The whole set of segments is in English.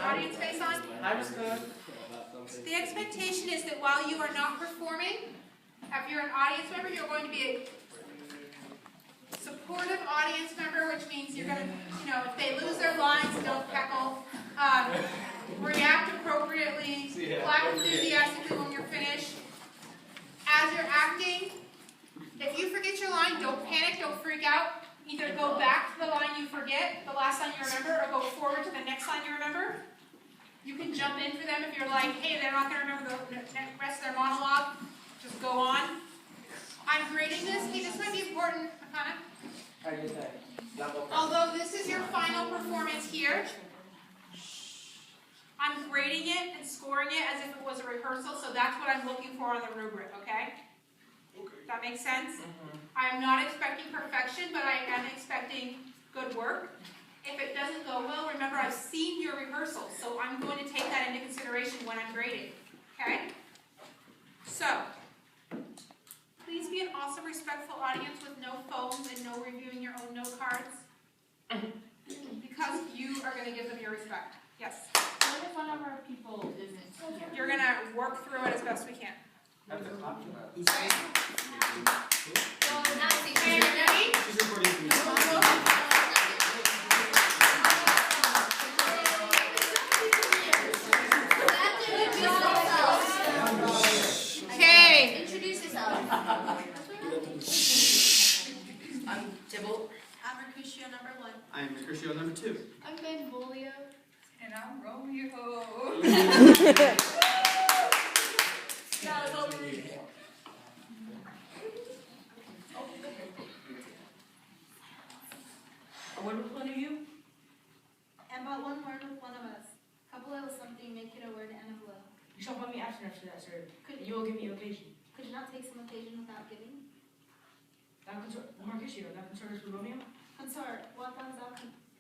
audience face on? The expectation is that while you are not performing, if you're an audience member, you're going to be a supportive audience member, which means you're going to, if they lose their lines, don't heckle. React appropriately, clap enthusiastically when you're finished. As you're acting, if you forget your line, don't panic, don't freak out. Either go back to the line you forget, the last line you remember, or go forward to the next line you remember. You can jump in for them if you're like, hey, they're not going to remember the rest of their monologue. Just go on. I'm grading this. Hey, this might be important, Hannah. Although this is your final performance here, I'm grading it and scoring it as if it was a rehearsal, so that's what I'm looking for on the rubric, okay? That makes sense? I am not expecting perfection, but I am expecting good work. If it doesn't go well, remember I've seen your rehearsal, so I'm going to take that into consideration when I'm grading, okay? So, please be an awesome, respectful audience with no phones and no reviewing your own note cards, because you are going to give them your respect. Yes? What if one of our people isn't here? You're going to work through it as best we can. Okay, ready? Okay. Introduce yourself. I'm Tybalt. I'm Mercutio number 1. I'm Mercutio number 2. I'm Benvolio. And I'm Romeo. A word with one of you? And but one word with one of us. Couple it with something, make it a word and a blow. You shall find me absent after that, sir. You will give me occasion. Could you not take some occasion without giving? Mercutio, thou consortest with Romeo? Consort, what thou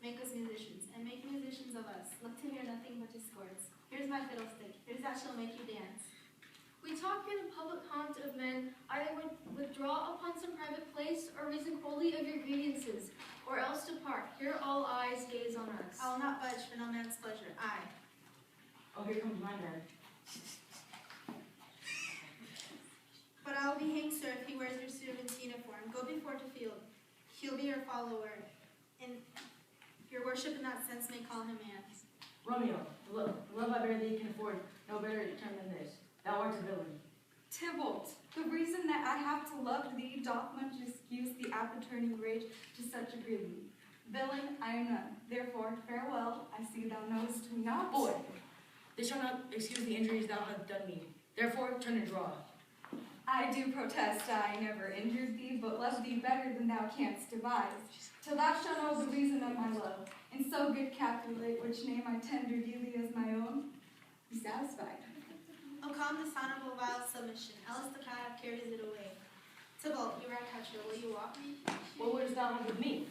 make us musicians, and make musicians of us. Look to hear nothing but discords. Here's my fiddlestick. Here's that shall make you dance. We talk in a public haunt of men, either withdraw upon some private place, or reason wholly of your grievances, or else depart. Here all eyes gaze on us. I will not budge for no man's pleasure. I. Oh, here comes my man. But I'll be hanged, sir, if he wears your servant's uniform. Go before to field. He'll be your follower. And your worship in that sense may call him man. Romeo, the love I bear thee can afford no better term than this. Thou art a villain. Tybalt, the reason that I have to love thee doth much excuse the app-turning rage to such a grieving. Villain, I am none. Therefore, farewell. I see thou knowest me not. Boy, this shall not excuse the injuries thou hast done me. Therefore, turn and draw. I do protest I never injured thee, but love thee better than thou canst devise. Till thou shalt know the reason of my love, and so good calculate which name I tender thee as my own. Be satisfied. Oh, calm this honorable vile submission, else the cat carries it away. Tybalt, you rat catcher, will you walk me? What wouldst thou have with me?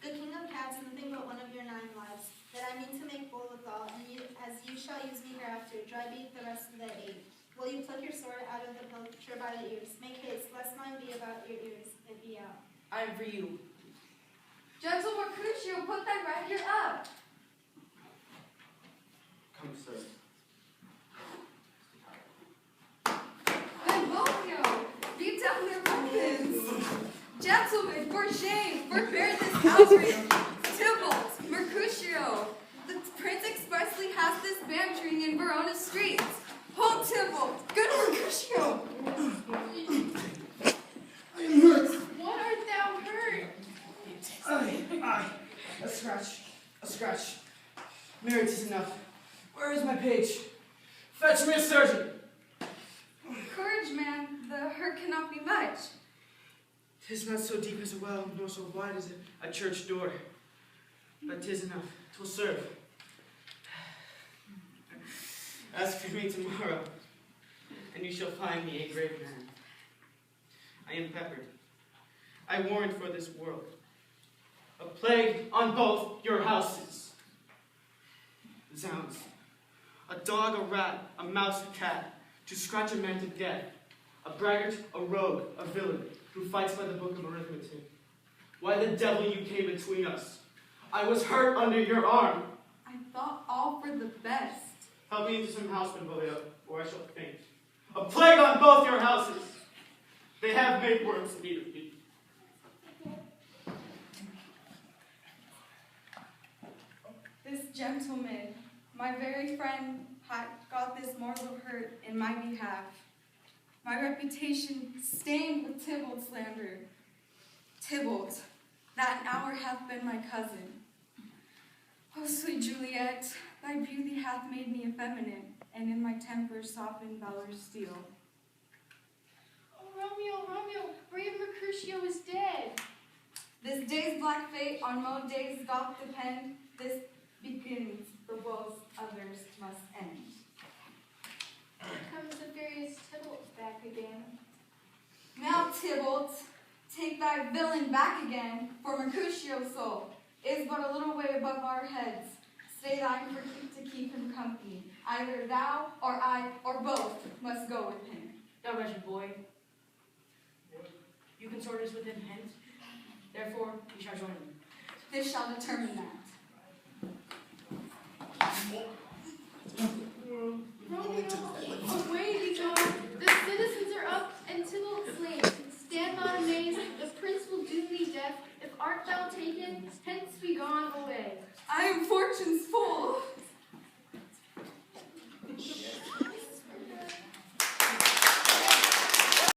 Good king of cats, nothing but one of your 9 lives, that I mean to make bold withal, and as you shall use me hereafter, dry beat the rest of the 8. Will you pluck your sword out of the pilcher by the ears? Make haste, lest mine be about your ears, it be out. I am for you. Gentle Mercutio, put thy rapier up. Come, sir. Benvolio, beat down their weapons. Gentlemen, for shame, forbear this outrage. Tybalt, Mercutio, the prince expressly has this bantering in Verona streets. Hold Tybalt, good Mercutio. I am hurt. What art thou hurt? Aye. A scratch. A scratch. Mary, 'tis enough. Where is my page? Fetch me a surgeon. Courage, man, the hurt cannot be much. 'Tis not so deep as a well, nor so wide as a church door. But 'tis enough. 'Twill serve. Ask for me tomorrow, and you shall find me a great man. I am peppered. I warrant for this world. A plague on both your houses. Zounds. A dog, a rat, a mouse, a cat, to scratch a man to death. A braggart, a rogue, a villain, who fights by the book of arithmetic. Why the devil you came between us? I was hurt under your arm. I thought all for the best. Help me into some house, Benvolio, or I shall faint. A plague on both your houses! They have made worms of me. This gentleman, my very friend, had got this mortal hurt in my behalf. My reputation stained with Tybalt slander. Tybalt, that an hour hath been my cousin. O sweet Juliet, thy beauty hath made me effeminate, and in my temper softened valor's steel. Oh, Romeo, brave Mercutio is dead. This day's black fate on mo days doth depend. This begins, the woes others must end. Comes the furious Tybalt back again. Now, Tybalt, take thy villain back again, for Mercutio's soul is but a little way above our heads. Stay thine for to keep him company. Either thou or I or both must go with him. Thou wretched boy, you consort us with him hence, therefore we shall join him. This shall determine that. Romeo, away be gone. The citizens are up and Tybalt slain. Stand not amazed, the prince will doom thee death. If art thou taken, hence be gone away. I am fortune's